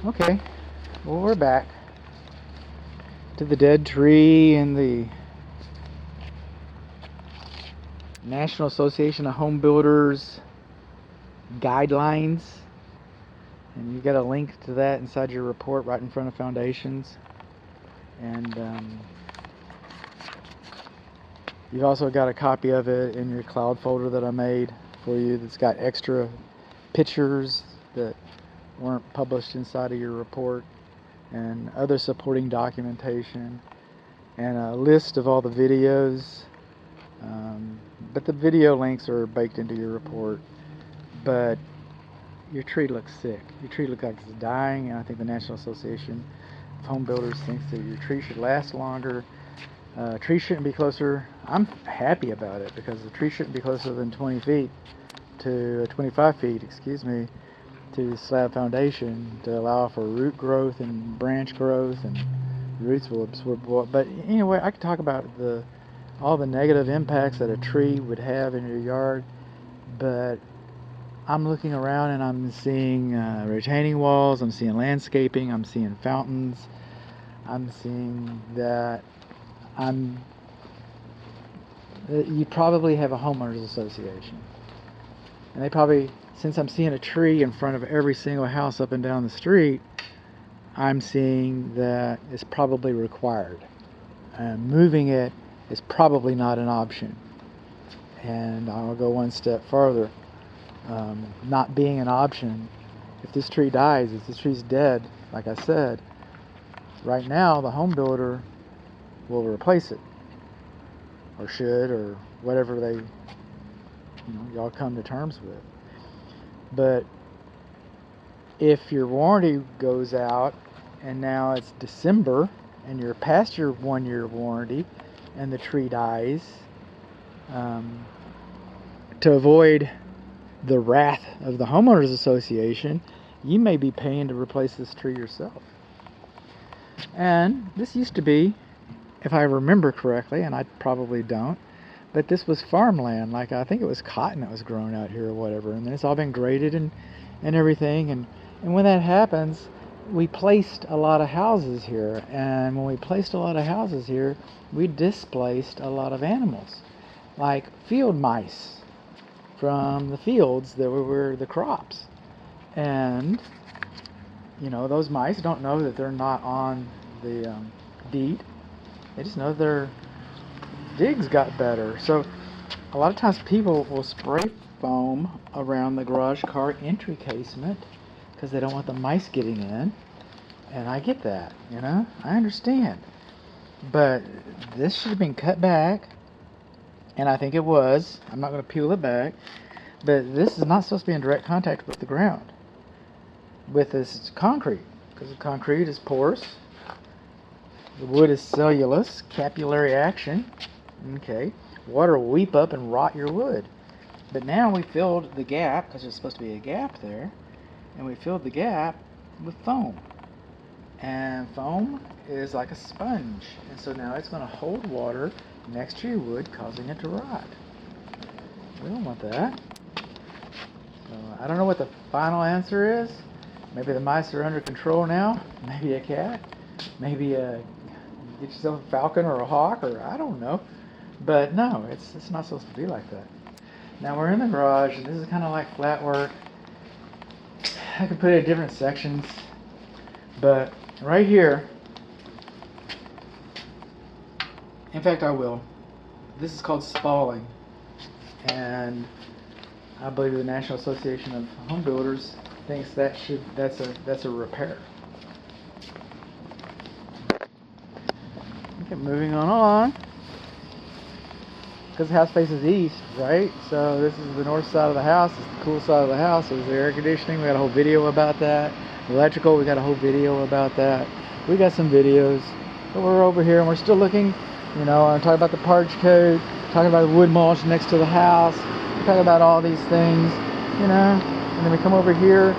Okay, well, we're back to the dead tree and the National Association of Home Builders guidelines, and you've got a link to that inside your report right in front of foundations. And you've also got a copy of it in your cloud folder that I made for you that's got extra pictures that weren't published inside of your report and other supporting documentation and a list of all the videos. But the video links are baked into your report. But your tree looks sick. Your tree looks like it's dying, and I think the National Association of Home Builders thinks that your tree should last longer. Tree shouldn't be closer. I'm happy about it because the tree shouldn't be closer than 20 feet to 25 feet, excuse me, to the slab foundation to allow for root growth and branch growth, and roots will absorb. But anyway, I could talk about all the negative impacts that a tree would have in your yard, but I'm looking around and I'm seeing retaining walls, I'm seeing landscaping, I'm seeing fountains, I'm seeing that you probably have a homeowners association. And they probably, since I'm seeing a tree in front of every single house up and down the street, I'm seeing that it's probably required. Moving it is probably not an option. And I'll go one step further. Not being an option, if this tree dies, if this tree's dead, like I said, right now the home builder will replace it, or should, or whatever they, y'all come to terms with. But if your warranty goes out and now it's December and you're past your 1-year warranty and the tree dies, to avoid the wrath of the homeowners association, you may be paying to replace this tree yourself. And this used to be, if I remember correctly, and I probably don't, but this was farmland. Like, I think it was cotton that was grown out here or whatever, and then it's all been graded and everything. And when that happens, we placed a lot of houses here, and when we placed a lot of houses here, we displaced a lot of animals, like field mice from the fields that were the crops. And those mice don't know that they're not on the deed. They just know their digs got better. So a lot of times people will spray foam around the garage car entry casement because they don't want the mice getting in. And I get that, I understand. But this should have been cut back, and I think it was. I'm not going to peel it back, but this is not supposed to be in direct contact with the ground, with this concrete, because the concrete is porous. The wood is cellulose, capillary action. Okay, water will weep up and rot your wood. But now we filled the gap, because there's supposed to be a gap there, and we filled the gap with foam. And foam is like a sponge, and so now it's going to hold water next to your wood, causing it to rot. We don't want that. So I don't know what the final answer is. Maybe the mice are under control now. Maybe a cat. Maybe get yourself a falcon or a hawk, or I don't know. But no, it's not supposed to be like that. Now we're in the garage, and this is kind of like flat work. I could put it in different sections, but right here, in fact I will. This is called spalling, and I believe the National Association of Home Builders thinks that's a repair. Okay, moving on. Because the house faces east, right? So this is the north side of the house. It's the cool side of the house. There's the air conditioning. We got a whole video about that. Electrical, we got a whole video about that. We got some videos. But we're over here and we're still looking. I'm talking about the parch coat, talking about the wood mulch next to the house. We're talking about all these things, And then we come over here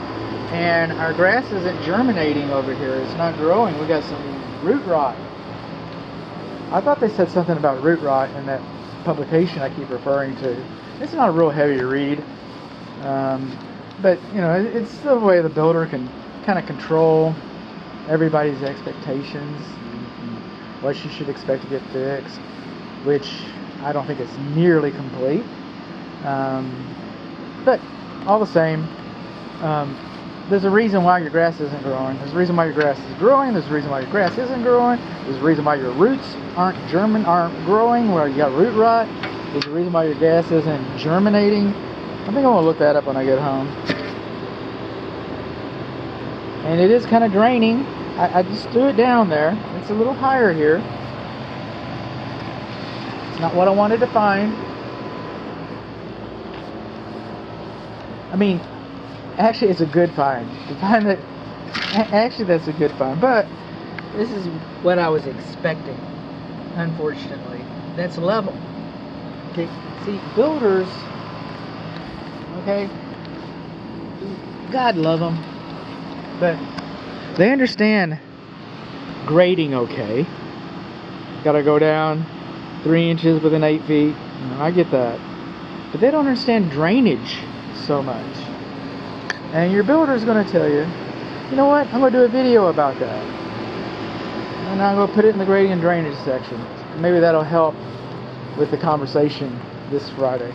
and our grass isn't germinating over here. It's not growing. We got some root rot. I thought they said something about root rot in that publication I keep referring to. It's not a real heavy read, but it's the way the builder can kind of control everybody's expectations and what you should expect to get fixed, which I don't think it's nearly complete. But all the same, there's a reason why your grass isn't growing. There's a reason why your grass is growing. There's a reason why your grass isn't growing. There's a reason why your roots aren't growing, where you got root rot. There's a reason why your grass isn't germinating. I think I'm gonna look that up when I get home. And it is kind of draining. I just threw it down there. It's a little higher here. It's not what I wanted to find. I mean, actually it's a good find. To find that, actually that's a good find. But this is what I was expecting, unfortunately. That's level. Okay, see, builders, okay, God love them, but they understand grading okay. Gotta go down 3 inches within 8 feet. I get that. But they don't understand drainage so much. And your builder's gonna tell you, you know what, I'm gonna do a video about that. And I'm gonna put it in the grading and drainage section. Maybe that'll help with the conversation this Friday.